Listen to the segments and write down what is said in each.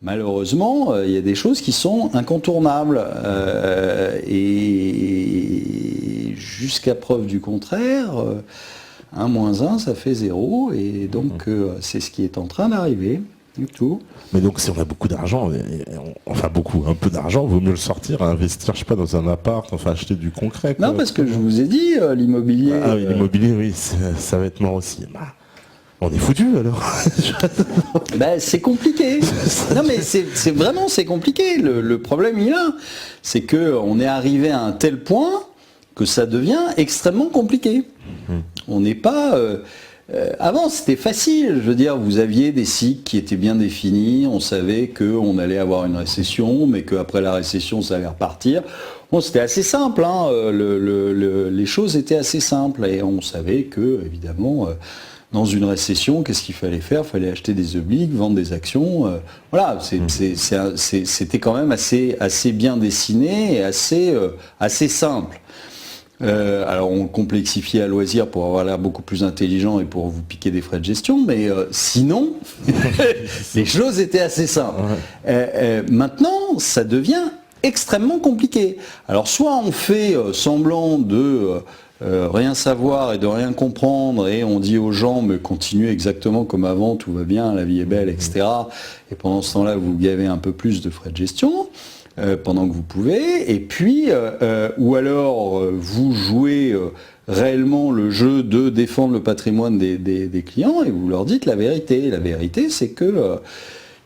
malheureusement, il y a des choses qui sont incontournables. Et jusqu'à preuve du contraire, 1 moins 1, ça fait 0. Et donc, c'est ce qui est en train d'arriver. Du tout. Mais donc si on a beaucoup d'argent, enfin beaucoup, un peu d'argent, vaut mieux le sortir, investir, je sais pas, dans un appart, enfin acheter du concret. Non, parce que je vous ai dit, l'immobilier... Ah oui, l'immobilier, oui, ça va être mort aussi. Bah, on est foutu alors. Ben, c'est compliqué. Non mais c'est vraiment compliqué. Le problème il est là, c'est qu'on est arrivé à un tel point que ça devient extrêmement compliqué. On n'est pas... avant c'était facile, je veux dire, vous aviez des cycles qui étaient bien définis, on savait qu'on allait avoir une récession, mais qu'après la récession ça allait repartir. Bon, c'était assez simple, hein, les choses étaient assez simples, et on savait que, évidemment, dans une récession, qu'est-ce qu'il fallait faire? Il fallait acheter des obliques, vendre des actions, voilà, c'était quand même assez bien dessiné et assez simple. Alors on complexifie à loisir pour avoir l'air beaucoup plus intelligent et pour vous piquer des frais de gestion, mais sinon, les choses étaient assez simples. Maintenant, ça devient extrêmement compliqué. Alors soit on fait semblant de rien savoir et de rien comprendre et on dit aux gens mais continuez exactement comme avant, tout va bien, la vie est belle, etc. Et pendant ce temps-là, vous gavez un peu plus de frais de gestion. Pendant que vous pouvez, et puis, ou alors vous jouez réellement le jeu de défendre le patrimoine des clients et vous leur dites la vérité. La vérité, c'est que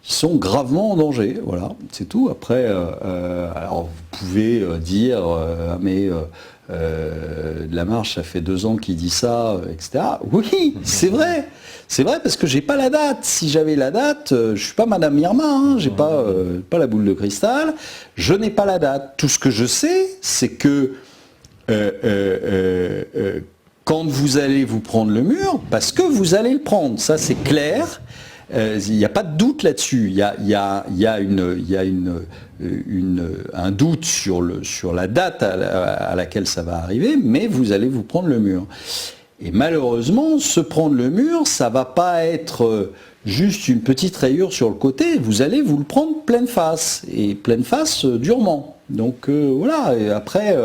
ils sont gravement en danger, voilà, c'est tout. Après, alors vous pouvez dire, mais Lamarche, ça fait 2 ans qu'il dit ça, etc. Oui, c'est vrai. C'est vrai parce que j'ai pas la date. Si j'avais la date, je suis pas Madame Irma, hein, j'ai pas la boule de cristal. Je n'ai pas la date. Tout ce que je sais, c'est que quand vous allez vous prendre le mur, parce que vous allez le prendre, ça c'est clair. Il n'y a pas de doute là-dessus. Il y a un doute sur la date à laquelle ça va arriver, mais vous allez vous prendre le mur. Et malheureusement, se prendre le mur, ça va pas être juste une petite rayure sur le côté, vous allez vous le prendre pleine face, et pleine face durement. Donc voilà, et après,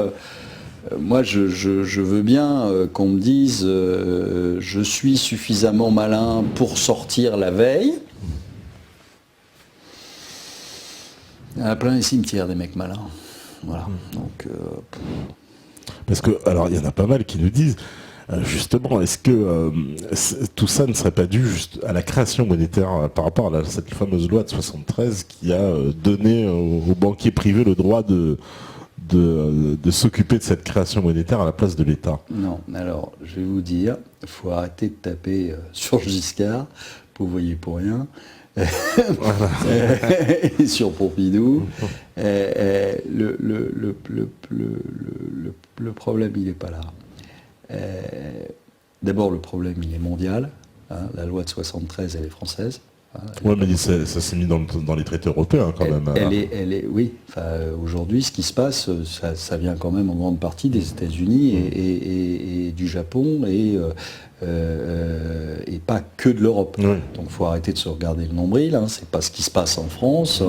moi je veux bien qu'on me dise je suis suffisamment malin pour sortir la veille. Il y en a plein les cimetières des mecs malins. Voilà. Donc, parce que, alors il y en a pas mal qui nous disent, justement, est-ce que tout ça ne serait pas dû juste à la création monétaire par rapport à cette fameuse loi de 73 qui a donné aux banquiers privés le droit de s'occuper de cette création monétaire à la place de l'État? Non, alors je vais vous dire, il faut arrêter de taper sur Giscard, vous voyez pour rien, et sur Pompidou. Le problème, il n'est pas là. D'abord, le problème, il est mondial. Hein, la loi de 73, elle est française. Hein, oui, mais ça s'est mis dans les traités européens quand même. Oui. Aujourd'hui, ce qui se passe, ça vient quand même en grande partie des États-Unis et du Japon et pas que de l'Europe. Oui. Donc, il faut arrêter de se regarder le nombril. Hein, c'est pas ce qui se passe en France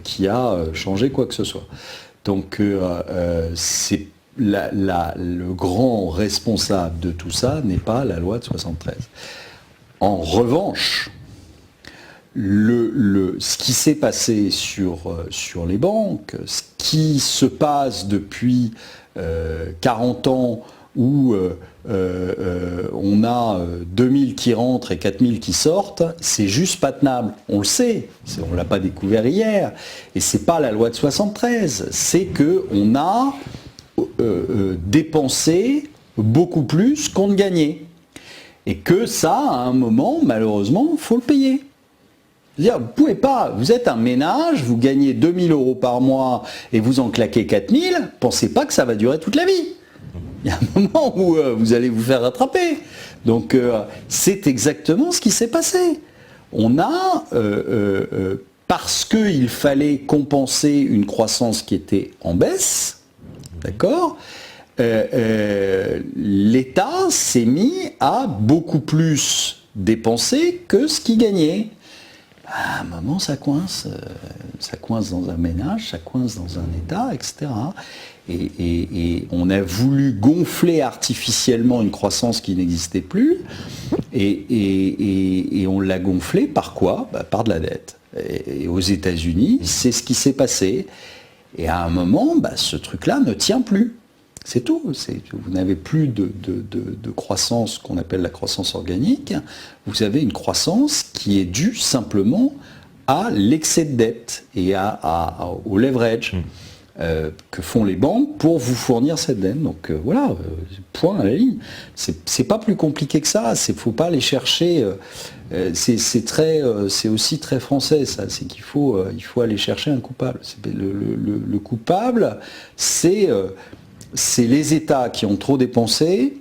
qui a changé quoi que ce soit. Donc, c'est le grand responsable de tout ça n'est pas la loi de 73. En revanche, ce qui s'est passé sur les banques, ce qui se passe depuis 40 ans où on a 2000 qui rentrent et 4000 qui sortent, c'est juste pas tenable. On le sait, on ne l'a pas découvert hier. Et c'est pas la loi de 73, c'est qu'on a dépenser beaucoup plus qu'on ne gagnait. Et que ça, à un moment, malheureusement, il faut le payer. C'est-à-dire, vous pouvez pas, vous êtes un ménage, vous gagnez 2000 € par mois et vous en claquez 4000, pensez pas que ça va durer toute la vie. Il y a un moment où vous allez vous faire rattraper. Donc, c'est exactement ce qui s'est passé. On a, parce qu'il fallait compenser une croissance qui était en baisse, d'accord, l'État s'est mis à beaucoup plus dépenser que ce qu'il gagnait. à un moment ça coince dans un ménage, ça coince dans un État, etc. Et on a voulu gonfler artificiellement une croissance qui n'existait plus, et on l'a gonflée par quoi? Par de la dette. Et aux États-Unis, c'est ce qui s'est passé. Et à un moment, ce truc-là ne tient plus. C'est tout. Vous n'avez plus de croissance qu'on appelle la croissance organique. Vous avez une croissance qui est due simplement à l'excès de dette et au leverage que font les banques pour vous fournir cette dette. Donc voilà, point à la ligne. C'est pas plus compliqué que ça. Faut pas aller chercher. C'est aussi très français, ça. C'est qu'il faut aller chercher un coupable. Le coupable, c'est les États qui ont trop dépensé,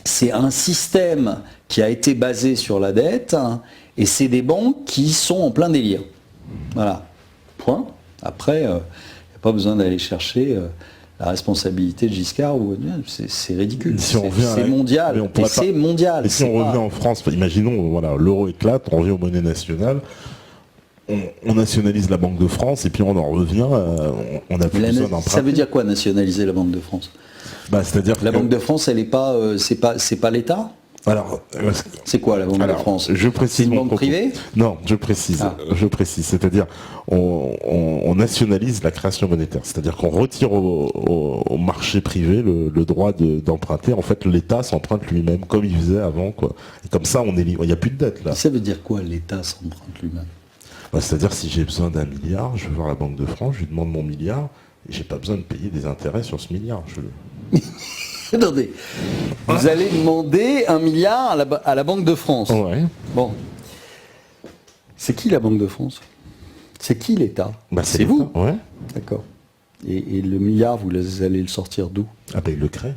c'est un système qui a été basé sur la dette, et c'est des banques qui sont en plein délire. Voilà. Point. Après, il n'y a pas besoin d'aller chercher la responsabilité de Giscard. C'est ridicule. Si c'est mondial. C'est mondial. Et si on revenait en France, imaginons, voilà, l'euro éclate, on revient aux monnaies nationales. On nationalise la Banque de France et puis on en revient, on n'a plus besoin d'emprunter. Ça veut dire quoi, nationaliser la Banque de France? C'est-à-dire la Banque de France, elle est pas, c'est pas l'État? Alors, c'est quoi la Banque de France? Je précise. C'est une banque privée? Non, je précise. C'est-à-dire, on nationalise la création monétaire. C'est-à-dire qu'on retire au marché privé le droit d'emprunter. En fait, l'État s'emprunte lui-même comme il faisait avant, quoi. Et comme ça, on est libre. Il n'y a plus de dette là. Ça veut dire quoi, l'État s'emprunte lui-même? C'est-à-dire, si j'ai besoin d'1 milliard, je vais voir la Banque de France, je lui demande mon milliard, et j'ai pas besoin de payer des intérêts sur ce milliard. Attendez, vous allez demander 1 milliard à la Banque de France. Ouais. Bon. C'est qui la Banque de France? C'est qui l'État? C'est vous. Ouais. D'accord. Et le milliard, vous allez le sortir d'où? Il le crée.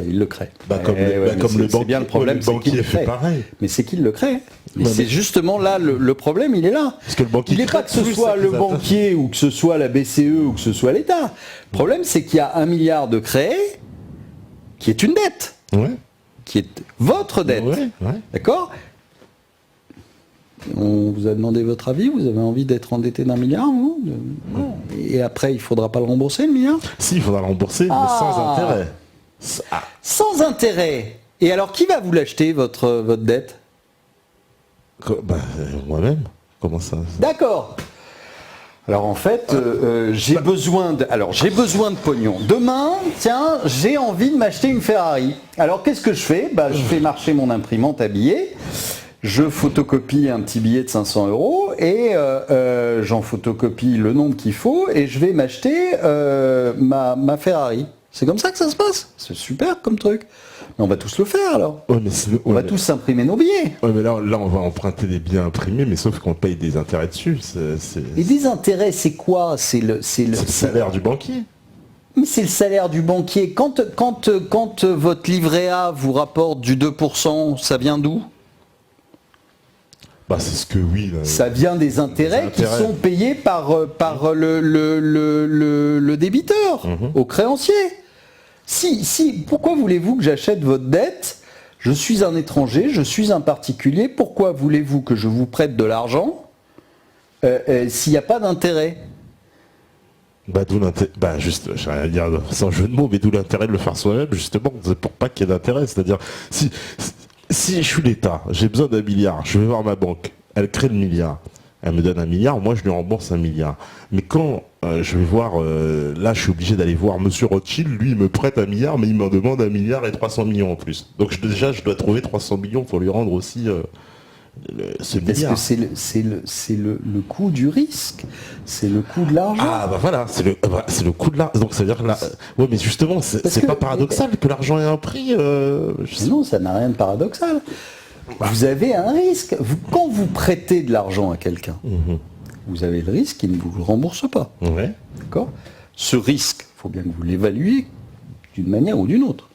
Il le crée. Comme le banquier. C'est bien le problème, c'est qu'il le crée. Pareil. Mais c'est qu'il le crée. Mais c'est justement là, le problème, il est là. Parce que le banquier, il n'est pas que ce soit le banquier, ou que ce soit la BCE, ou que ce soit l'État. Le problème, c'est qu'il y a 1 milliard de créé, qui est une dette. Ouais. Qui est votre dette. Ouais. D'accord? On vous a demandé votre avis, vous avez envie d'être endetté d'1 milliard, non? Et après, il ne faudra pas le rembourser, le milliard? Si, il faudra le rembourser, mais sans intérêt. Sans intérêt. Et alors, qui va vous l'acheter, votre dette? Moi-même. Comment ça? D'accord. Alors en fait, j'ai besoin de pognon. Demain, tiens, j'ai envie de m'acheter une Ferrari. Alors qu'est-ce que je fais? Je fais marcher mon imprimante à billets. Je photocopie un petit billet de 500 € et j'en photocopie le nombre qu'il faut et je vais m'acheter ma Ferrari. C'est comme ça que ça se passe. C'est super comme truc. Mais on va tous le faire alors. On va tous imprimer nos billets. Ouais, mais là, on va emprunter des billets imprimés, mais sauf qu'on paye des intérêts dessus. Et des intérêts, c'est quoi? C'est le salaire du banquier. Mais c'est le salaire du banquier. Quand votre livret A vous rapporte du 2%, ça vient d'où? C'est ce que oui. Ça vient des intérêts qui sont payés par le débiteur, au créancier. Pourquoi voulez-vous que j'achète votre dette? Je suis un étranger, je suis un particulier. Pourquoi voulez-vous que je vous prête de l'argent s'il n'y a pas d'intérêt? D'où l'intérêt. Juste, je vais rien dire sans jeu de mots, mais d'où l'intérêt de le faire soi-même, justement, pour pas qu'il y ait d'intérêt. C'est-à-dire, si je suis l'État, j'ai besoin d'1 milliard, je vais voir ma banque, elle crée le milliard, elle me donne 1 milliard, moi je lui rembourse 1 milliard. Mais quand je vais voir, là je suis obligé d'aller voir Monsieur Rothschild, lui il me prête 1 milliard, mais il me demande 1 milliard et 300 millions en plus. Donc je dois trouver 300 millions pour lui rendre aussi ce milliard. Parce que c'est le coût du risque, c'est le coût de l'argent. Voilà, c'est le coût de l'argent. Donc ça veut dire que là, ouais, mais justement, c'est pas paradoxal que l'argent ait un prix. Non, ça n'a rien de paradoxal. Vous avez un risque. Quand vous prêtez de l'argent à quelqu'un, vous avez le risque qu'il ne vous le rembourse pas. Ouais. D'accord? Ce risque, il faut bien que vous l'évaluiez d'une manière ou d'une autre.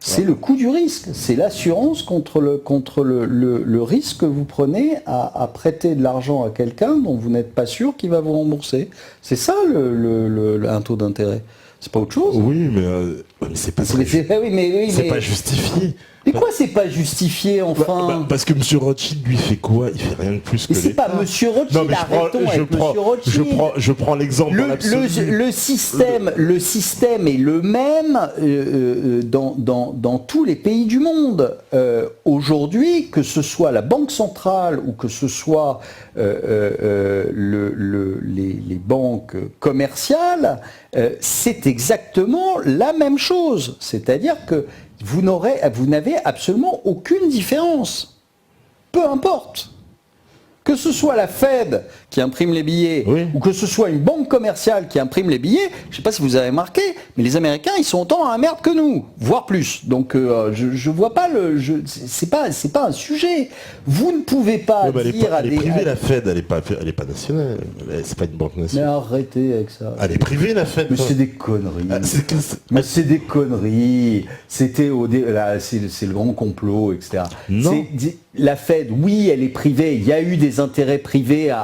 C'est le coût du risque, c'est l'assurance contre le risque que vous prenez à prêter de l'argent à quelqu'un dont vous n'êtes pas sûr qu'il va vous rembourser. C'est ça un taux d'intérêt. C'est pas autre chose. Oui, mais c'est pas. C'est pas justifié. Mais quoi, c'est pas justifié, enfin Parce que M. Rothschild, lui, fait quoi? Il fait rien de plus que Mais c'est l'État. pas Monsieur Rothschild, Non, mais je prends l'exemple dans l'absolu. le système est le même dans tous les pays du monde. Aujourd'hui, que ce soit la Banque centrale ou que ce soit les banques commerciales, c'est exactement la même chose. C'est-à-dire que vous n'avez absolument aucune différence. Peu importe. Que ce soit la Fed qui imprime les billets, oui, ou que ce soit une banque commerciale qui imprime les billets, je ne sais pas si vous avez remarqué, mais les Américains, ils sont autant à la merde que nous, voire plus. Donc je vois pas c'est pas un sujet. Vous ne pouvez pas dire elle est privée, la Fed, elle est pas nationale. C'est pas une banque Mais nationale. arrêtez avec ça. Elle est privée, la Fed. Mais c'est des conneries. Mais c'est des conneries. C'était c'est le grand complot, etc. Non. La Fed, oui, elle est privée. Il y a eu des intérêts privés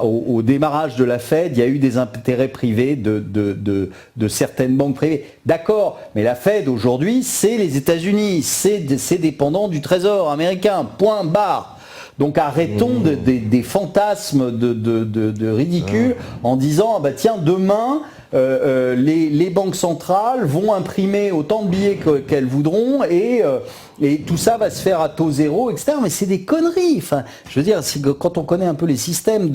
au démarrage de la Fed. Il y a eu des intérêts privés de certaines banques privées. D'accord, mais la Fed aujourd'hui, c'est les États-Unis. C'est dépendant du Trésor américain. Point barre. Donc arrêtons des fantasmes de ridicule en disant bah tiens demain les banques centrales vont imprimer autant de billets qu'elles voudront et tout ça va se faire à taux zéro, etc. Mais c'est des conneries. Enfin, je veux dire, quand on connaît un peu les systèmes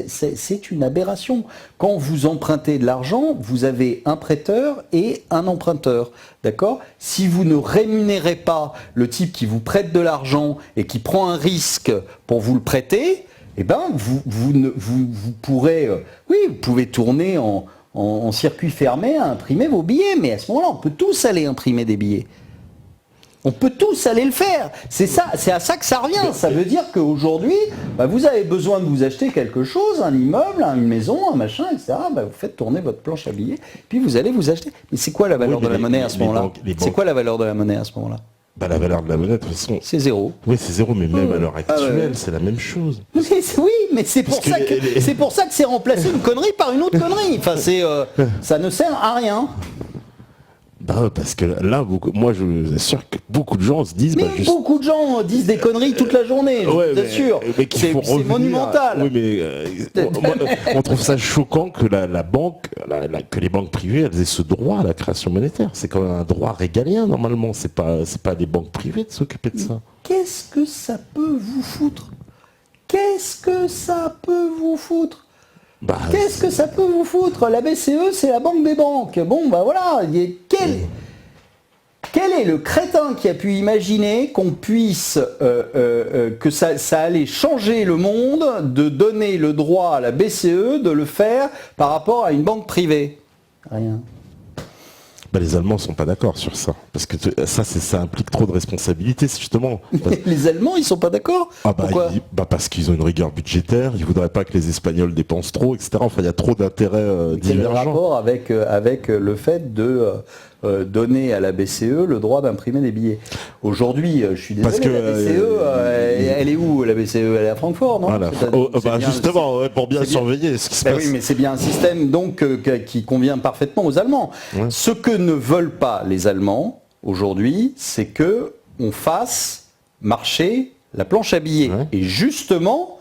c'est une aberration. Quand vous empruntez de l'argent, vous avez un prêteur et un emprunteur. D'accord ? Si vous ne rémunérez pas le type qui vous prête de l'argent et qui prend un risque pour vous le prêter, eh ben, vous pourrez, oui, vous pouvez tourner en circuit fermé à imprimer vos billets, mais à ce moment-là, on peut tous aller imprimer des billets. On peut tous aller le faire. C'est à ça que ça revient. Ça veut dire qu'aujourd'hui, bah, vous avez besoin de vous acheter quelque chose, un immeuble, une maison, un machin, etc. Bah, vous faites tourner votre planche à billets, puis vous allez vous acheter. Mais c'est quoi la valeur de la monnaie à ce moment-là ? C'est quoi la valeur de la monnaie à ce moment-là ? Bah, la valeur de la monnaie, de toute façon... C'est zéro. Oui, c'est zéro, mais même à l'heure actuelle, c'est la même chose. Oui, mais c'est pour ça que c'est remplacé une connerie par une autre connerie. Enfin, ça ne sert à rien. Bah, parce que là, moi, je vous assure que beaucoup de gens se disent... Mais beaucoup de gens disent des conneries toute la journée, je vous assure. C'est monumental. Oui, mais on trouve ça choquant que que les banques privées, elles aient ce droit à la création monétaire. C'est quand même un droit régalien, normalement. C'est pas des banques privées de s'occuper de ça. Qu'est-ce que ça peut vous foutre ? Qu'est-ce que ça peut vous foutre ? Qu'est-ce que ça peut vous foutre ? La BCE, c'est la banque des banques. Bon, bah voilà. Quel est le crétin qui a pu imaginer qu'on puisse, que ça allait changer le monde, de donner le droit à la BCE de le faire par rapport à une banque privée ? Rien. Les Allemands ne sont pas d'accord sur ça, parce que ça implique trop de responsabilités, justement. Les Allemands, ils sont pas d'accord ? Pourquoi ? Parce qu'ils ont une rigueur budgétaire, ils voudraient pas que les Espagnols dépensent trop, etc. Enfin, il y a trop d'intérêts divergents. Quel est le rapport avec le fait de donner à la BCE le droit d'imprimer des billets ? Aujourd'hui, je suis désolé, la BCE, elle est où la BCE ? Elle est à Francfort, non ? Voilà. Justement, pour bien surveiller ce qui se passe. Oui, mais c'est bien un système donc qui convient parfaitement aux Allemands. Ouais. Ce que ne veulent pas les Allemands aujourd'hui, c'est que on fasse marcher la planche à billets. Ouais. Et justement,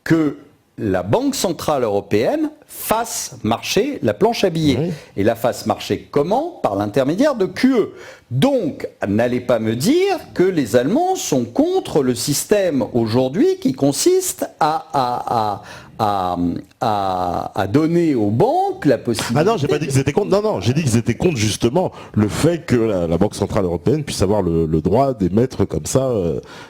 que la Banque Centrale Européenne fasse marcher la planche à billets. Oui. Et la fasse marcher comment ? Par l'intermédiaire de QE. Donc, n'allez pas me dire que les Allemands sont contre le système aujourd'hui qui consiste à donner aux banques la possibilité... Ah non, j'ai pas dit qu'ils étaient contre. Non, j'ai dit qu'ils étaient contre justement le fait que la Banque Centrale Européenne puisse avoir le droit d'émettre comme ça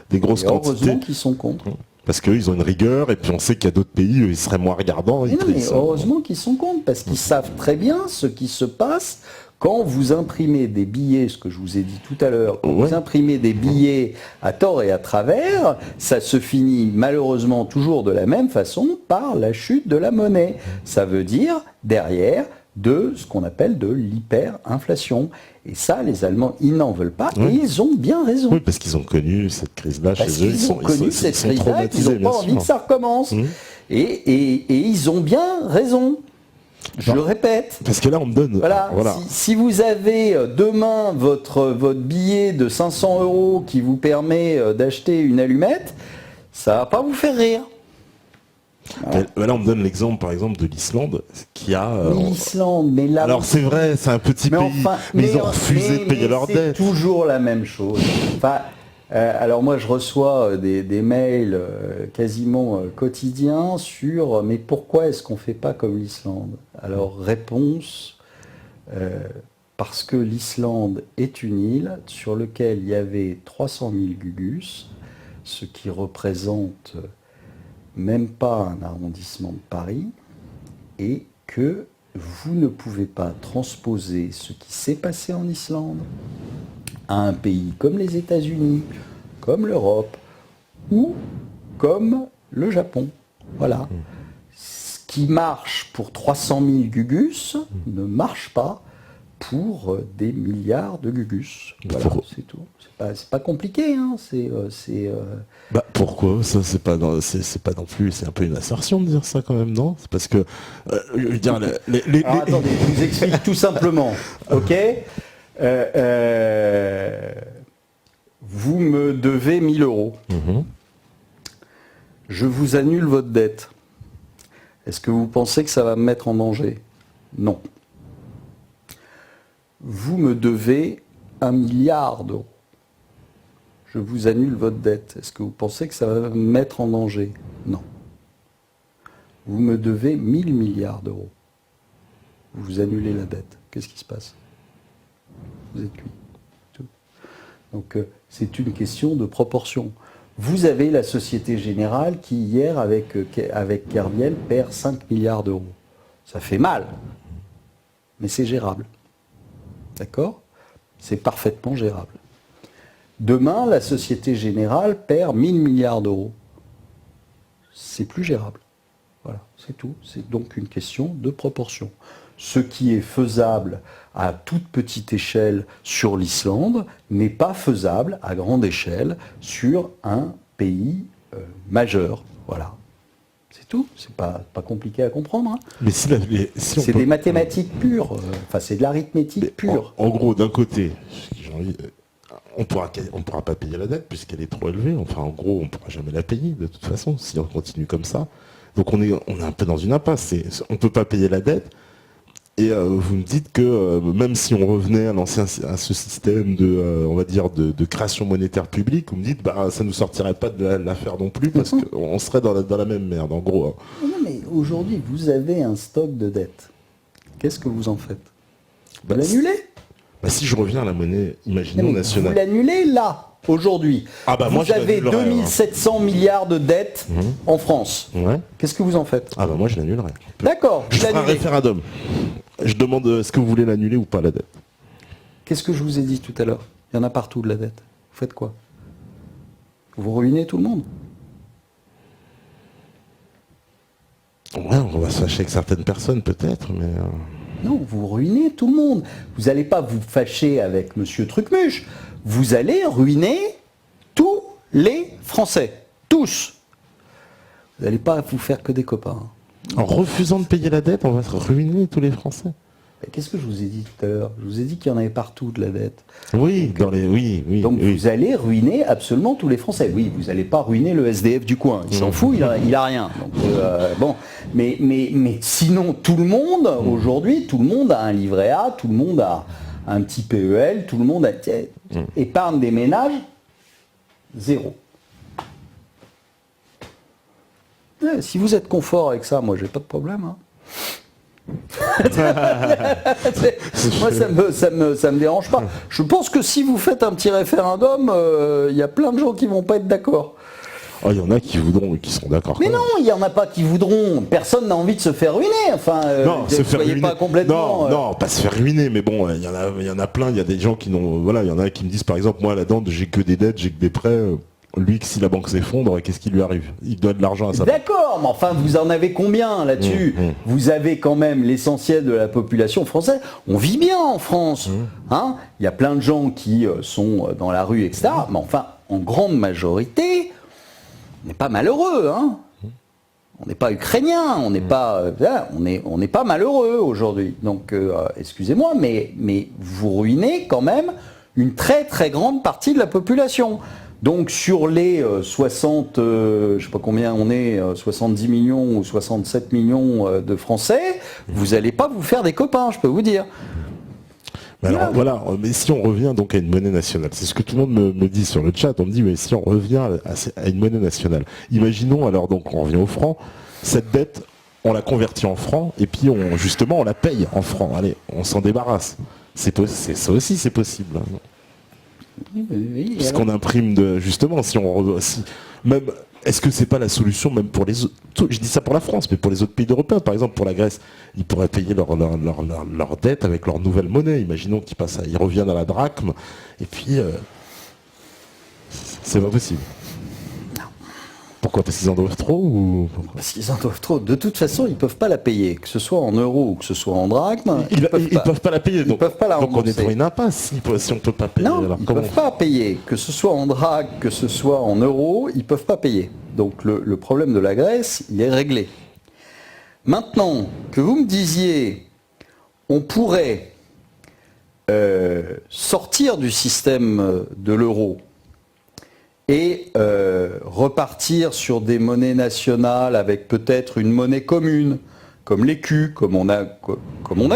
des grosses quantités. Heureusement qu'ils sont contre. Parce qu'ils ont une rigueur, et puis on sait qu'il y a d'autres pays où ils seraient moins regardants. Mais heureusement qu'ils sont contre, parce qu'ils savent très bien ce qui se passe quand vous imprimez des billets, ce que je vous ai dit tout à l'heure, quand vous imprimez des billets à tort et à travers, ça se finit malheureusement toujours de la même façon par la chute de la monnaie. Ça veut dire, derrière, de ce qu'on appelle de l'hyperinflation. Et ça, les Allemands, ils n'en veulent pas, et ils ont bien raison. Oui, parce qu'ils ont connu cette crise-là chez eux. Ils ont connu cette crise-là, ils n'ont pas envie que ça recommence. Et ils ont bien raison. Je le répète. Parce que là, on me donne... Voilà. Si vous avez demain votre billet de 500 € qui vous permet d'acheter une allumette, ça va pas vous faire rire. Voilà. Là, on me donne l'exemple, par exemple, de l'Islande, qui a... L'Islande, mais là... Alors, c'est vrai, c'est un petit pays, mais ils ont refusé de payer leurs dettes. C'est toujours la même chose. Enfin, alors moi, je reçois des mails quasiment quotidiens sur « Mais pourquoi est-ce qu'on ne fait pas comme l'Islande ?» Alors, réponse, parce que l'Islande est une île sur laquelle il y avait 300 000 gugus, ce qui représente même pas un arrondissement de Paris, et que vous ne pouvez pas transposer ce qui s'est passé en Islande à un pays comme les États-Unis, comme l'Europe, ou comme le Japon. Voilà. Ce qui marche pour 300 000 gugus ne marche pas pour des milliards de gugus. Voilà, c'est tout. C'est pas compliqué, hein. Pourquoi ça, c'est pas non plus, c'est un peu une assertion de dire ça quand même, non? C'est parce que je veux dire Alors, attendez, je vous explique tout simplement. Ok. Vous me devez 1 000 €. Je vous annule votre dette. Est-ce que vous pensez que ça va me mettre en danger? Non. Vous me devez 1 milliard d'euros. Je vous annule votre dette. Est-ce que vous pensez que ça va me mettre en danger? Non. Vous me devez 1 000 milliards d'euros. Vous annulez la dette. Qu'est-ce qui se passe? Vous êtes cuit. Tout. Donc c'est une question de proportion. Vous avez la Société Générale qui hier avec Kerviel perd 5 milliards d'euros. Ça fait mal, mais c'est gérable. D'accord? C'est parfaitement gérable. Demain, la Société Générale perd 1 000 milliards d'euros. C'est plus gérable. Voilà, c'est tout. C'est donc une question de proportion. Ce qui est faisable à toute petite échelle sur l'Islande n'est pas faisable à grande échelle sur un pays majeur. Voilà. C'est tout. C'est pas compliqué à comprendre. Hein. Mais si c'est des mathématiques pures. Enfin, c'est de l'arithmétique pure. En gros, d'un côté, on pourra pas payer la dette puisqu'elle est trop élevée. Enfin, en gros, on pourra jamais la payer de toute façon si on continue comme ça. Donc on est un peu dans une impasse. On peut pas payer la dette. Et vous me dites que même si on revenait à ce système on va dire de création monétaire publique, vous me dites ça nous sortirait pas de l'affaire non plus parce qu'on serait dans la même merde en gros. Non, mais aujourd'hui vous avez un stock de dettes. Qu'est-ce que vous en faites? Vous l'annulez? Si je reviens à la monnaie, imaginons nationale. Vous l'annulez là, aujourd'hui. Vous avez 2700 milliards de dettes en France. Ouais. Qu'est-ce que vous en faites? Moi je l'annulerai. D'accord. Je ferai un référendum. Je demande est-ce que vous voulez l'annuler ou pas la dette? Qu'est-ce que je vous ai dit tout à l'heure? Il y en a partout de la dette. Vous faites quoi? Vous ruinez tout le monde. Ouais, on va se fâcher avec certaines personnes peut-être, mais... Non, vous ruinez tout le monde. Vous n'allez pas vous fâcher avec Monsieur Trucmuche. Vous allez ruiner tous les Français. Tous. Vous n'allez pas vous faire que des copains. En refusant de payer la dette, on va se ruiner tous les Français. Qu'est-ce que je vous ai dit tout à l'heure? Je vous ai dit qu'il y en avait partout de la dette. Oui, donc vous allez ruiner absolument tous les Français. Oui, vous n'allez pas ruiner le SDF du coin. Il s'en fout, il a rien. Donc, mais sinon, tout le monde, aujourd'hui, tout le monde a un livret A, tout le monde a un petit PEL, tout le monde a... Épargne des ménages, 0. Si vous êtes confort avec ça, moi j'ai pas de problème. Hein. Moi ça me dérange pas. Je pense que si vous faites un petit référendum, il y a plein de gens qui vont pas être d'accord. Il y en a qui voudront et qui seront d'accord. Mais non, il y en a pas qui voudront. Personne n'a envie de se faire ruiner. Enfin, non, se faire ruiner. Pas complètement. Non, pas se faire ruiner. Mais bon, il y en a plein. Il y a des gens qui n'ont. Voilà, il y en a qui me disent par exemple, moi là-dedans, j'ai que des dettes, j'ai que des prêts. Lui, si la banque s'effondre, qu'est-ce qui lui arrive? Il doit de l'argent à sa banque. D'accord, mais enfin, vous en avez combien là-dessus? Vous avez quand même l'essentiel de la population française. On vit bien en France. Hein, il y a plein de gens qui sont dans la rue, etc. Mais enfin, en grande majorité, on n'est pas malheureux. Hein. On n'est pas ukrainien, on n'est pas, on n'est pas malheureux aujourd'hui. Donc, excusez-moi, mais vous ruinez quand même une très très grande partie de la population. Donc sur les 60, je sais pas combien on est, 70 millions ou 67 millions de Français, vous n'allez pas vous faire des copains, je peux vous dire. Mais alors voilà, mais si on revient donc à une monnaie nationale, c'est ce que tout le monde me dit sur le chat, on me dit mais si on revient à une monnaie nationale, imaginons alors donc on revient au franc, cette dette on la convertit en francs et puis on la paye en francs, allez, on s'en débarrasse. Ça aussi c'est possible. Oui, parce qu'on imprime justement, même, est-ce que c'est pas la solution même pour les autres, je dis ça pour la France, mais pour les autres pays européens, par exemple pour la Grèce, ils pourraient payer leur dette avec leur nouvelle monnaie, imaginons ils reviennent à la drachme, et puis c'est pas possible. Pourquoi? Parce qu'ils en doivent trop ou... Parce qu'ils en doivent trop. De toute façon, ils ne peuvent pas la payer, que ce soit en euros ou que ce soit en drachmes. Ils ne peuvent pas la payer. Ils ne peuvent pas la rembourser. Donc on est pour une impasse si on ne peut pas payer. Non, ils ne peuvent pas payer. Que ce soit en drachmes, que ce soit en euros, ils ne peuvent pas payer. Donc le problème de la Grèce, il est réglé. Maintenant, que vous me disiez, on pourrait sortir du système de l'euro et repartir sur des monnaies nationales avec peut-être une monnaie commune, comme l'écu, comme on a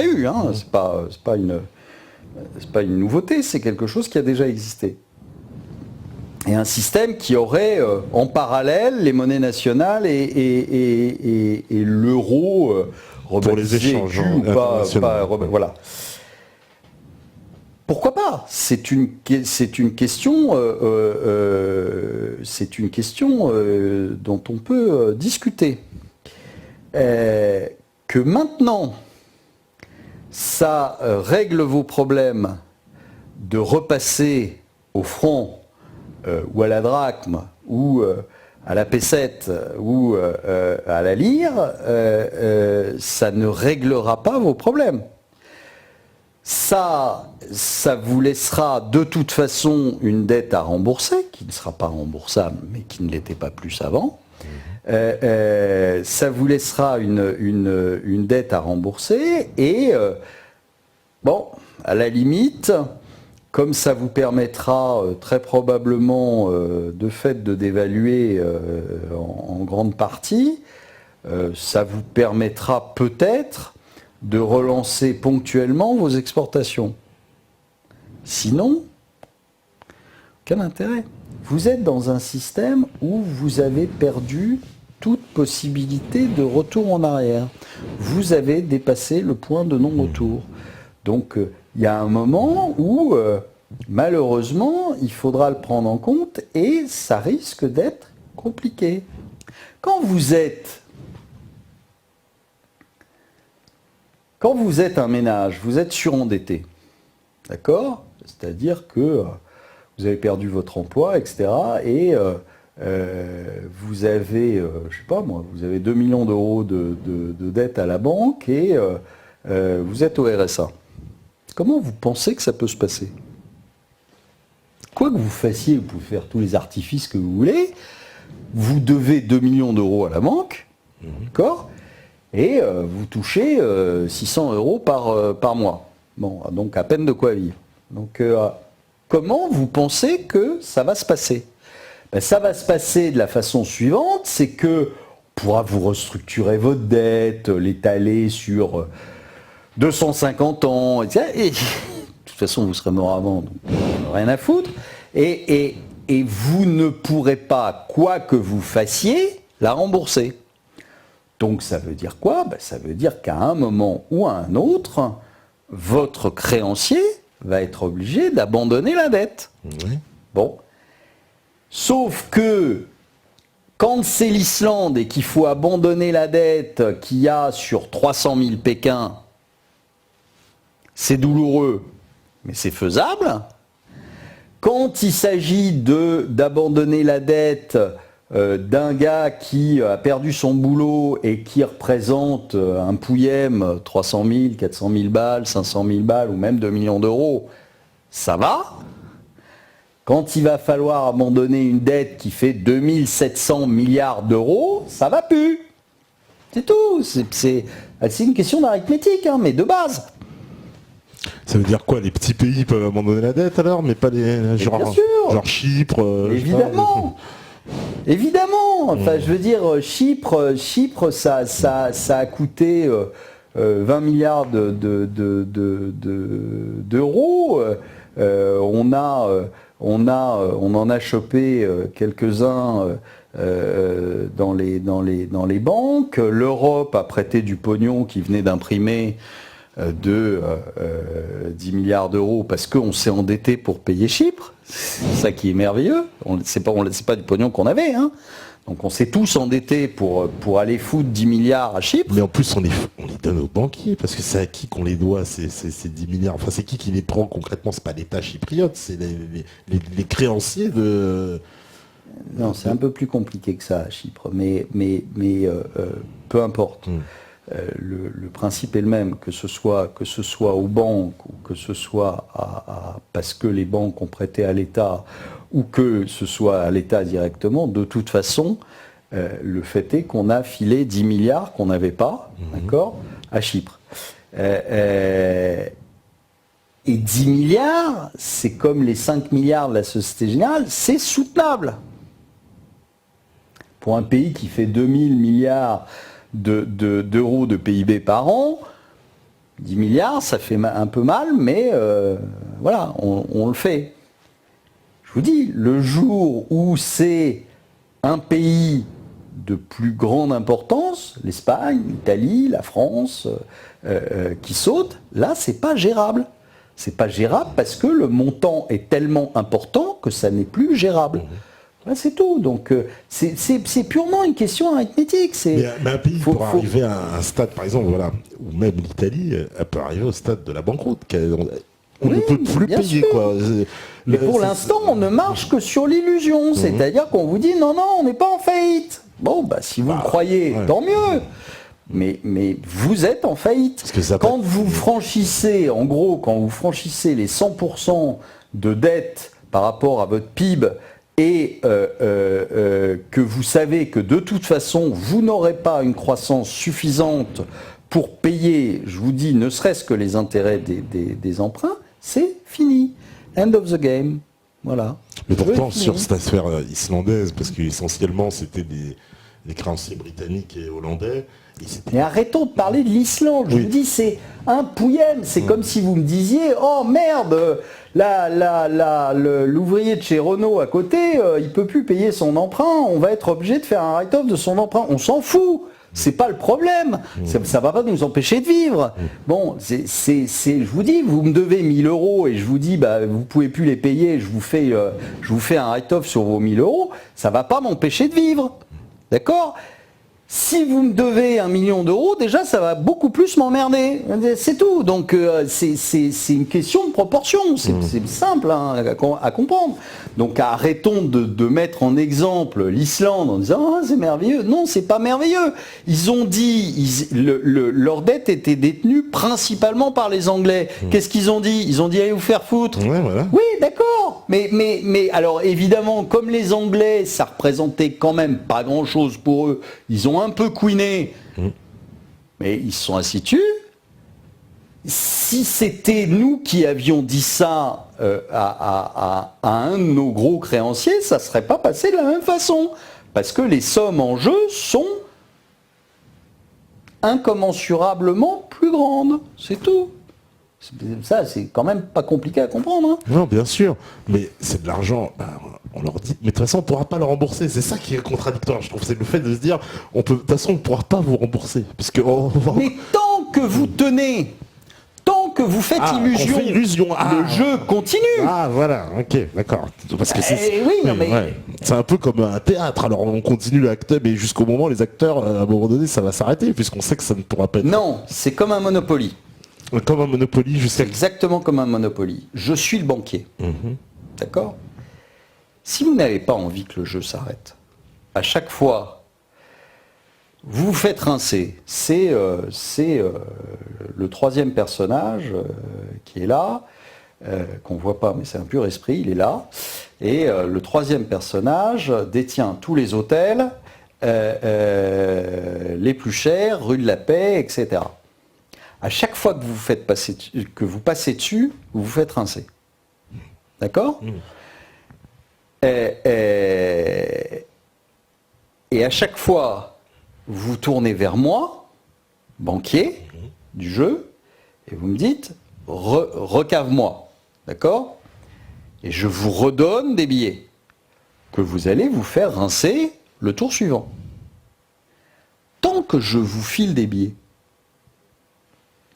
eu. Hein. C'est pas une nouveauté, c'est quelque chose qui a déjà existé. Et un système qui aurait en parallèle les monnaies nationales et l'euro pour les échanges ou pas, voilà. Pourquoi pas? C'est une question dont on peut discuter. Que maintenant, ça règle vos problèmes de repasser au franc ou à la drachme ou à la pesette ou à la lyre, ça ne réglera pas vos problèmes. Ça vous laissera de toute façon une dette à rembourser, qui ne sera pas remboursable, mais qui ne l'était pas plus avant. Ça vous laissera une dette à rembourser et, bon, à la limite, comme ça vous permettra très probablement de fait de dévaluer en grande partie, ça vous permettra peut-être de relancer ponctuellement vos exportations. Sinon, aucun intérêt. Vous êtes dans un système où vous avez perdu toute possibilité de retour en arrière. Vous avez dépassé le point de non-retour. Donc, il y a un moment où, malheureusement, il faudra le prendre en compte et ça risque d'être compliqué. Quand vous êtes un ménage, vous êtes surendetté, d'accord? C'est-à-dire que vous avez perdu votre emploi, etc. Et vous avez, je sais pas moi, vous avez 2 millions d'euros de dette à la banque et vous êtes au RSA. Comment vous pensez que ça peut se passer? Quoi que vous fassiez, vous pouvez faire tous les artifices que vous voulez, vous devez 2 millions d'euros à la banque, d'accord? Et vous touchez 600 euros par mois. Bon, donc à peine de quoi vivre. Donc comment vous pensez que ça va se passer? Ben, ça va se passer de la façon suivante, c'est que on pourra vous restructurer votre dette, l'étaler sur 250 ans, etc. Et de toute façon, vous serez mort avant, donc rien à foutre. Et vous ne pourrez pas, quoi que vous fassiez, la rembourser. Donc ça veut dire quoi? Ben, ça veut dire qu'à un moment ou à un autre, votre créancier va être obligé d'abandonner la dette. Oui. Bon. Sauf que quand c'est l'Islande et qu'il faut abandonner la dette qu'il y a sur 300 000 Pékins, c'est douloureux, mais c'est faisable. Quand il s'agit d'abandonner la dette d'un gars qui a perdu son boulot et qui représente un pouillème, 300 000, 400 000 balles, 500 000 balles ou même 2 millions d'euros, ça va. Quand il va falloir abandonner une dette qui fait 2700 milliards d'euros, ça va plus. C'est tout. C'est une question d'arithmétique, hein, mais de base. Ça veut dire quoi? Les petits pays peuvent abandonner la dette alors, mais pas les genre Chypre. Évidemment. Évidemment. Enfin, je veux dire, Chypre, ça a coûté 20 milliards d'euros. On en a chopé quelques-uns dans les banques. L'Europe a prêté du pognon qui venait d'imprimer de 10 milliards d'euros parce qu'on s'est endetté pour payer Chypre. C'est ça qui est merveilleux. C'est pas du pognon qu'on avait, hein. Donc on s'est tous endettés pour aller foutre 10 milliards à Chypre. Mais en plus on les donne aux banquiers, parce que c'est à qui qu'on les doit ces 10 milliards. Enfin c'est qui les prend concrètement? C'est pas l'État chypriote, c'est les créanciers de... Non, c'est un peu plus compliqué que ça à Chypre, mais peu importe. Le principe est le même, que ce soit aux banques ou que ce soit parce que les banques ont prêté à l'État ou que ce soit à l'État directement, de toute façon, le fait est qu'on a filé 10 milliards qu'on n'avait pas, d'accord, à Chypre. Et 10 milliards, c'est comme les 5 milliards de la Société Générale, c'est soutenable. Pour un pays qui fait 2000 milliards d'euros de PIB par an, 10 milliards, ça fait un peu mal, mais voilà, on le fait. Je vous dis, le jour où c'est un pays de plus grande importance, l'Espagne, l'Italie, la France, qui saute, là, c'est pas gérable. C'est pas gérable parce que le montant est tellement important que ça n'est plus gérable. Là, c'est tout. Donc, c'est purement une question arithmétique. Mais un pays pour arriver à un stade, par exemple, voilà, ou même l'Italie, elle peut arriver au stade de la banqueroute. On ne peut plus payer, quoi. Mais pour l'instant, on ne marche que sur l'illusion. C'est-à-dire qu'on vous dit, non, on n'est pas en faillite. Bon, bah, si vous le croyez, tant mieux. Mais vous êtes en faillite. Quand vous franchissez, en gros, quand vous franchissez les 100% de dette par rapport à votre PIB, et que vous savez que de toute façon, vous n'aurez pas une croissance suffisante pour payer, je vous dis, ne serait-ce que les intérêts des emprunts, c'est fini. End of the game. Voilà. Mais pourtant, sur cette affaire islandaise, parce qu'essentiellement, c'était des créanciers britanniques et hollandais. Mais arrêtons de parler de l'Islande. Je vous dis, c'est un pouillème. C'est comme si vous me disiez, oh merde, l'ouvrier de chez Renault à côté, il peut plus payer son emprunt. On va être obligé de faire un write-off de son emprunt. On s'en fout. C'est pas le problème. Ça va pas nous empêcher de vivre. Bon, je vous dis, vous me devez 1000 euros et je vous dis, bah, vous pouvez plus les payer. Je vous fais un write-off sur vos 1000 euros. Ça va pas m'empêcher de vivre. D'accord ? Si vous me devez 1 million d'euros, déjà, ça va beaucoup plus m'emmerder. C'est tout. Donc, c'est une question de proportion. C'est simple à comprendre. Donc, arrêtons de mettre en exemple l'Islande en disant « Ah, c'est merveilleux ». Non, c'est pas merveilleux. Ils ont dit, leur dette était détenue principalement par les Anglais. Qu'est-ce qu'ils ont dit? Ils ont dit « Allez vous faire foutre ». Voilà. Oui, d'accord. Mais alors, évidemment, comme les Anglais, ça représentait quand même pas grand-chose pour eux, ils ont un peu couiné, mais ils se sont assis dessus. Si c'était nous qui avions dit ça à un de nos gros créanciers, ça ne serait pas passé de la même façon. Parce que les sommes en jeu sont incommensurablement plus grandes. C'est tout. Ça, c'est quand même pas compliqué à comprendre. Hein. Non, bien sûr. Mais c'est de l'argent... on leur dit, mais de toute façon, on ne pourra pas le rembourser. C'est ça qui est contradictoire, je trouve. C'est le fait de se dire, de toute façon, on ne pourra pas vous rembourser. Parce que, mais tant que vous tenez, tant que vous faites illusion, le jeu continue. Ah, voilà, ok, d'accord. Parce que mais... c'est un peu comme un théâtre. Alors, on continue l'acteur, mais jusqu'au moment, les acteurs, à un moment donné, ça va s'arrêter, puisqu'on sait que ça ne pourra pas être... Non, c'est comme un Monopoly. Comme un Monopoly, C'est exactement comme un Monopoly. Je suis le banquier. D'accord ? Si vous n'avez pas envie que le jeu s'arrête, à chaque fois, vous vous faites rincer. C'est le troisième personnage qui est là, qu'on ne voit pas, mais c'est un pur esprit, il est là. Et le troisième personnage détient tous les hôtels, les plus chers, rue de la Paix, etc. À chaque fois que vous passez dessus, vous vous faites rincer. D'accord ? Et à chaque fois, vous vous tournez vers moi, banquier du jeu, et vous me dites, recave-moi. D'accord ? Et je vous redonne des billets que vous allez vous faire rincer le tour suivant. Tant que je vous file des billets,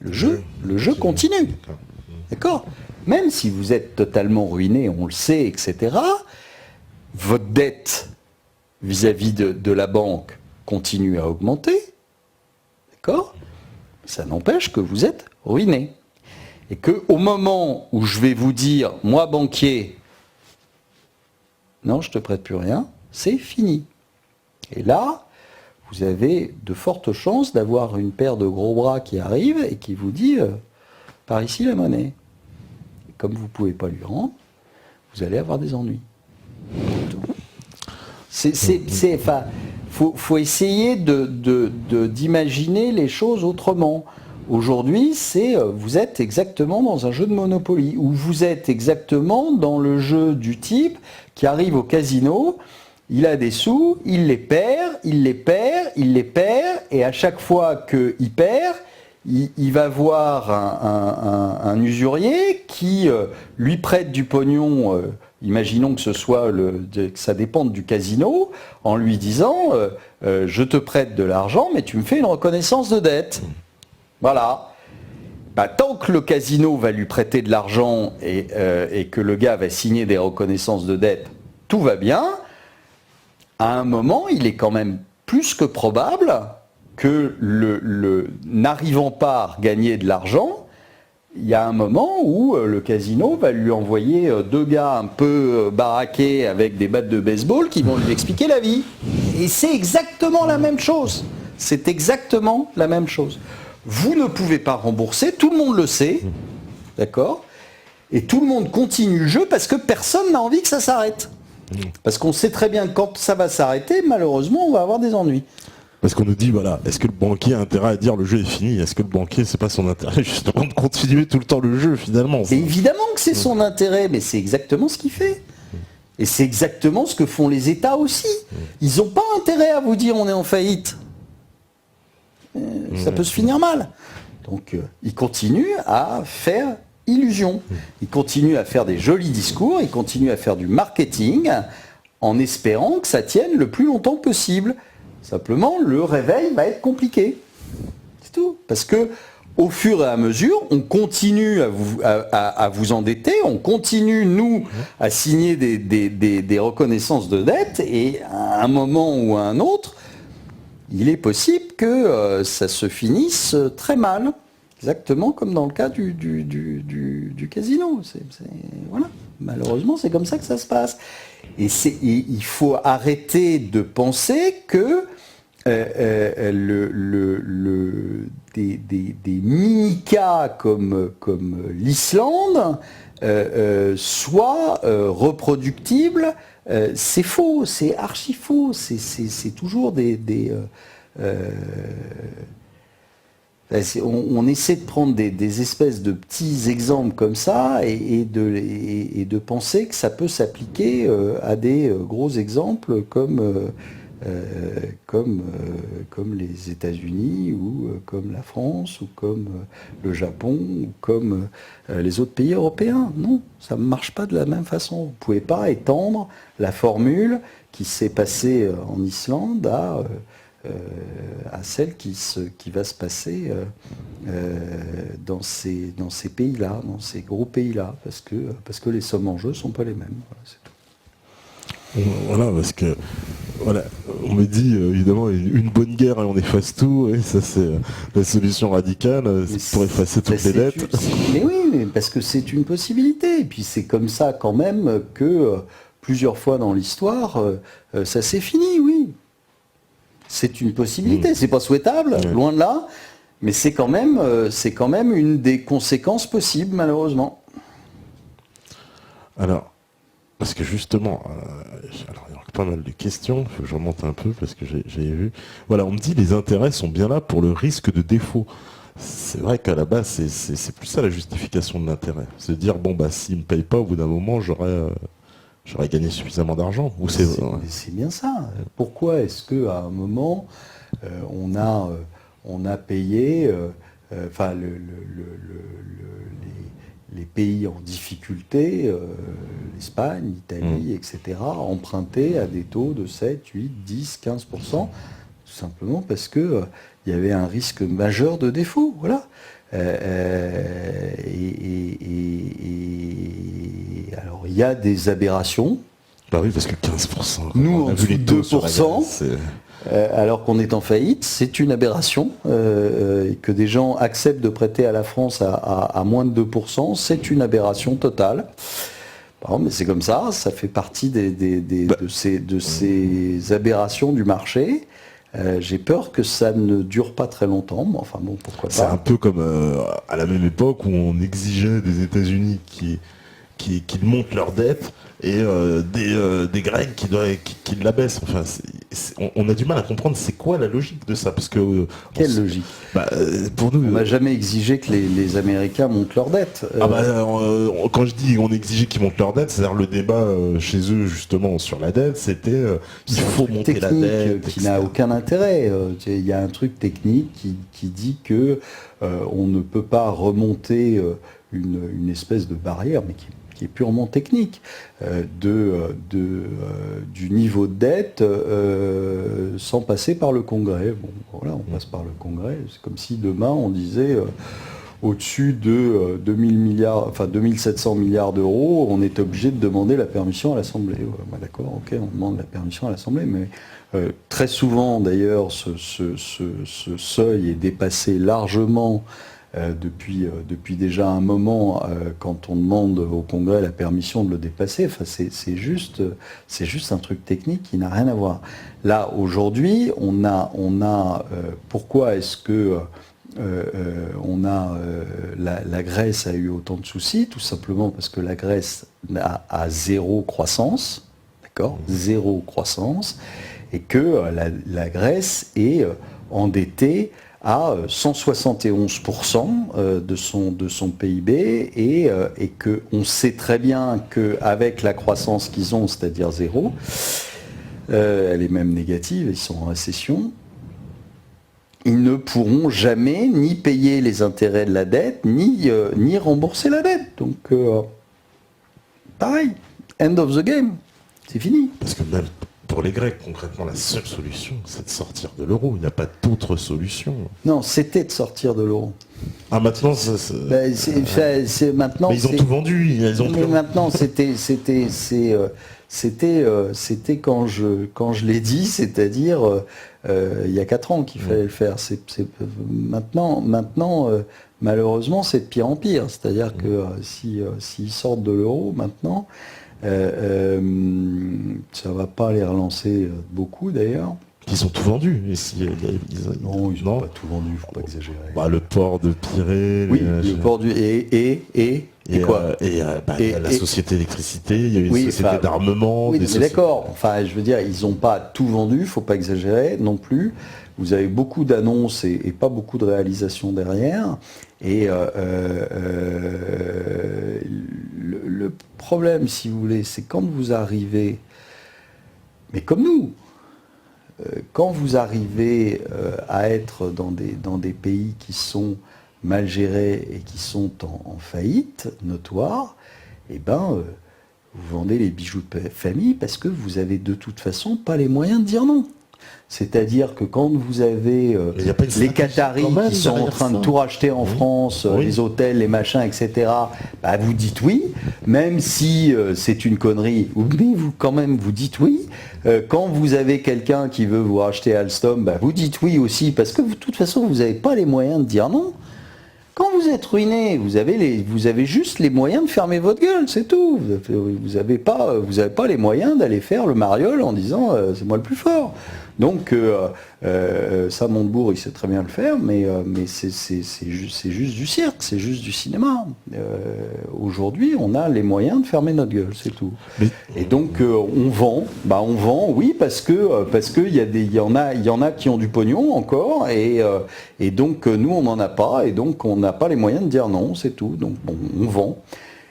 le jeu continue. D'accord ? Même si vous êtes totalement ruiné, on le sait, etc., votre dette vis-à-vis de la banque continue à augmenter. D'accord ? Ça n'empêche que vous êtes ruiné. Et qu'au moment où je vais vous dire, moi banquier, non, je ne te prête plus rien, c'est fini. Et là, vous avez de fortes chances d'avoir une paire de gros bras qui arrive et qui vous dit, par ici la monnaie. Et comme vous ne pouvez pas lui rendre, vous allez avoir des ennuis. Faut essayer d'imaginer les choses autrement. Aujourd'hui, vous êtes exactement dans un jeu de Monopoly, où vous êtes exactement dans le jeu du type qui arrive au casino, il a des sous, il les perd, et à chaque fois qu'il perd, il va voir un usurier qui lui prête du pognon, imaginons que que ça dépende du casino, en lui disant je te prête de l'argent, mais tu me fais une reconnaissance de dette. Voilà. Tant que le casino va lui prêter de l'argent et que le gars va signer des reconnaissances de dette, tout va bien. À un moment, il est quand même plus que probable que n'arrivant pas à gagner de l'argent, il y a un moment où le casino va lui envoyer deux gars un peu baraqués avec des battes de baseball qui vont lui expliquer la vie. Et c'est exactement la même chose. C'est exactement la même chose. Vous ne pouvez pas rembourser, tout le monde le sait, d'accord ? Et tout le monde continue le jeu parce que personne n'a envie que ça s'arrête. Parce qu'on sait très bien que quand ça va s'arrêter, malheureusement, on va avoir des ennuis. Parce qu'on nous dit, voilà, est-ce que le banquier a intérêt à dire le jeu est fini ? Est-ce que le banquier, c'est pas son intérêt justement de continuer tout le temps le jeu finalement ? Et évidemment que c'est son intérêt, mais c'est exactement ce qu'il fait. Et c'est exactement ce que font les États aussi. Ils n'ont pas intérêt à vous dire on est en faillite. Ça peut se finir mal. Donc ils continuent à faire illusion. Ils continuent à faire des jolis discours, ils continuent à faire du marketing en espérant que ça tienne le plus longtemps possible. Simplement, le réveil va être compliqué. C'est tout. Parce que au fur et à mesure, on continue à vous endetter, on continue, nous, à signer des reconnaissances de dette, et à un moment ou à un autre, il est possible que ça se finisse très mal. Exactement comme dans le cas du casino. Voilà. Malheureusement, c'est comme ça que ça se passe. Et il faut arrêter de penser que des mini-cas comme l'Islande soient reproductibles. C'est faux, c'est archi faux. C'est toujours on essaie de prendre des espèces de petits exemples comme ça et de penser que ça peut s'appliquer à des gros exemples comme les États-Unis ou comme la France ou comme le Japon ou comme les autres pays européens. Non, ça ne marche pas de la même façon. Vous ne pouvez pas étendre la formule qui s'est passée en Islande à celle qui va se passer dans ces pays-là, dans ces gros pays-là, parce que les sommes en jeu ne sont pas les mêmes. Voilà, c'est tout. Voilà, parce que on me dit évidemment une bonne guerre et on efface tout, et ça c'est la solution radicale pour effacer toutes les dettes. Mais oui, parce que c'est une possibilité, et puis c'est comme ça quand même que plusieurs fois dans l'histoire, ça s'est fini, oui. C'est une possibilité, c'est pas souhaitable, loin de là, mais c'est quand même une des conséquences possibles, malheureusement. Alors, parce que justement, pas mal de questions. Faut que je remonte un peu parce que j'avais vu. Voilà, on me dit les intérêts sont bien là pour le risque de défaut. C'est vrai qu'à la base, c'est plus ça la justification de l'intérêt. Se dire, bon, bah, s'il me paye pas, au bout d'un moment, j'aurais gagné suffisamment d'argent. Ou c'est bien ça. Pourquoi est-ce qu'à un moment, on a payé, les pays en difficulté, l'Espagne, l'Italie, etc., empruntaient à des taux de 7, 8, 10, 15%, tout simplement parce que il y avait un risque majeur de défaut. Voilà. Alors, il y a des aberrations. Bah oui, parce que 15%. Nous, on a vu les 2%. Alors qu'on est en faillite, c'est une aberration. Et que des gens acceptent de prêter à la France à moins de 2%, c'est une aberration totale. Bon, mais c'est comme ça fait partie de ces aberrations du marché. J'ai peur que ça ne dure pas très longtemps, mais enfin bon, pourquoi pas. C'est un peu comme à la même époque où on exigeait des États-Unis qu'ils montent leur dette et des Grecs qui l'abaissent. Enfin, on a du mal à comprendre c'est quoi la logique de ça, parce que quelle logique? Pour nous, on n'a jamais exigé que les Américains montent leur dette. Quand je dis on exigeait qu'ils montent leur dette, c'est-à-dire le débat chez eux justement sur la dette, c'était il faut monter la dette, qui n'a aucun intérêt. Il y a un truc technique qui dit que on ne peut pas remonter une espèce de barrière, mais qui est purement technique, du niveau de dette sans passer par le Congrès. Bon, voilà, on passe par le Congrès. C'est comme si demain on disait au-dessus de 2700 milliards d'euros, on est obligé de demander la permission à l'Assemblée. D'accord, ok, on demande la permission à l'Assemblée, mais très souvent d'ailleurs ce seuil est dépassé largement depuis déjà un moment, quand on demande au Congrès la permission de le dépasser. Enfin, c'est juste un truc technique qui n'a rien à voir. Là, aujourd'hui, pourquoi est-ce que la Grèce a eu autant de soucis? Tout simplement parce que la Grèce a zéro croissance, d'accord, zéro croissance, et que la Grèce est endettée à 171% de son PIB et qu'on sait très bien qu'avec la croissance qu'ils ont, c'est-à-dire zéro, elle est même négative, ils sont en récession, ils ne pourront jamais ni payer les intérêts de la dette, ni rembourser la dette. Donc, pareil, end of the game, c'est fini. Parce que même pour les Grecs, concrètement, la seule solution, c'est de sortir de l'euro. Il n'y a pas d'autre solution. Non, c'était de sortir de l'euro. Ah, maintenant, maintenant. Mais ils ont tout vendu. Mais maintenant, c'était quand je l'ai dit, c'est-à-dire il y a 4 ans qu'il fallait le faire. Maintenant, malheureusement, c'est de pire en pire. C'est-à-dire que s'ils sortent de l'euro maintenant, ça va pas les relancer beaucoup d'ailleurs. Ils ont tout vendu. Non, ils n'ont pas tout vendu, il ne faut pas exagérer. Le port de Pirée. Oui, le port du... Et quoi la société d'électricité, il y a eu une société d'armement. Oui, mais d'accord. Enfin, je veux dire, ils n'ont pas tout vendu, il ne faut pas exagérer non plus. Vous avez beaucoup d'annonces et pas beaucoup de réalisations derrière. Et le problème, si vous voulez, c'est quand vous arrivez, mais comme nous, quand vous arrivez à être dans des pays qui sont mal gérés et qui sont en faillite notoire, eh ben, vous vendez les bijoux de famille parce que vous avez de toute façon pas les moyens de dire non. C'est-à-dire que quand vous avez les Qataris qui sont en train de tout racheter en France, les hôtels, les machins, etc., vous dites oui, même si c'est une connerie, mais quand même vous dites oui. Quand vous avez quelqu'un qui veut vous racheter Alstom, vous dites oui aussi, parce que de toute façon vous n'avez pas les moyens de dire non. Quand vous êtes ruiné, vous avez juste les moyens de fermer votre gueule, c'est tout. Vous n'avez pas les moyens d'aller faire le mariole en disant c'est moi le plus fort. Donc ça, Montebourg, il sait très bien le faire, mais c'est juste du cirque, c'est juste du cinéma. Aujourd'hui, on a les moyens de fermer notre gueule, c'est tout. Et donc on vend, oui, parce que il y en a qui ont du pognon encore, et donc nous on n'en a pas, et donc on n'a pas les moyens de dire non, c'est tout. Donc bon, on vend.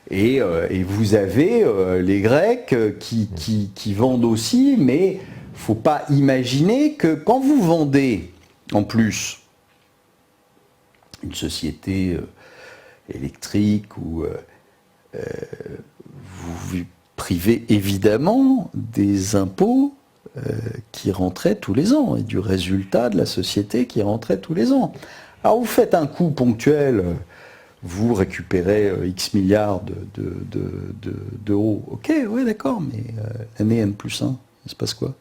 Et vous avez les Grecs qui vendent aussi, mais faut pas imaginer que quand vous vendez, en plus, une société électrique ou vous privez évidemment des impôts qui rentraient tous les ans et du résultat de la société qui rentrait tous les ans. Alors vous faites un coup ponctuel, vous récupérez X milliards d'euros. Ok, ouais, d'accord, mais l'année N+1, il se passe quoi ?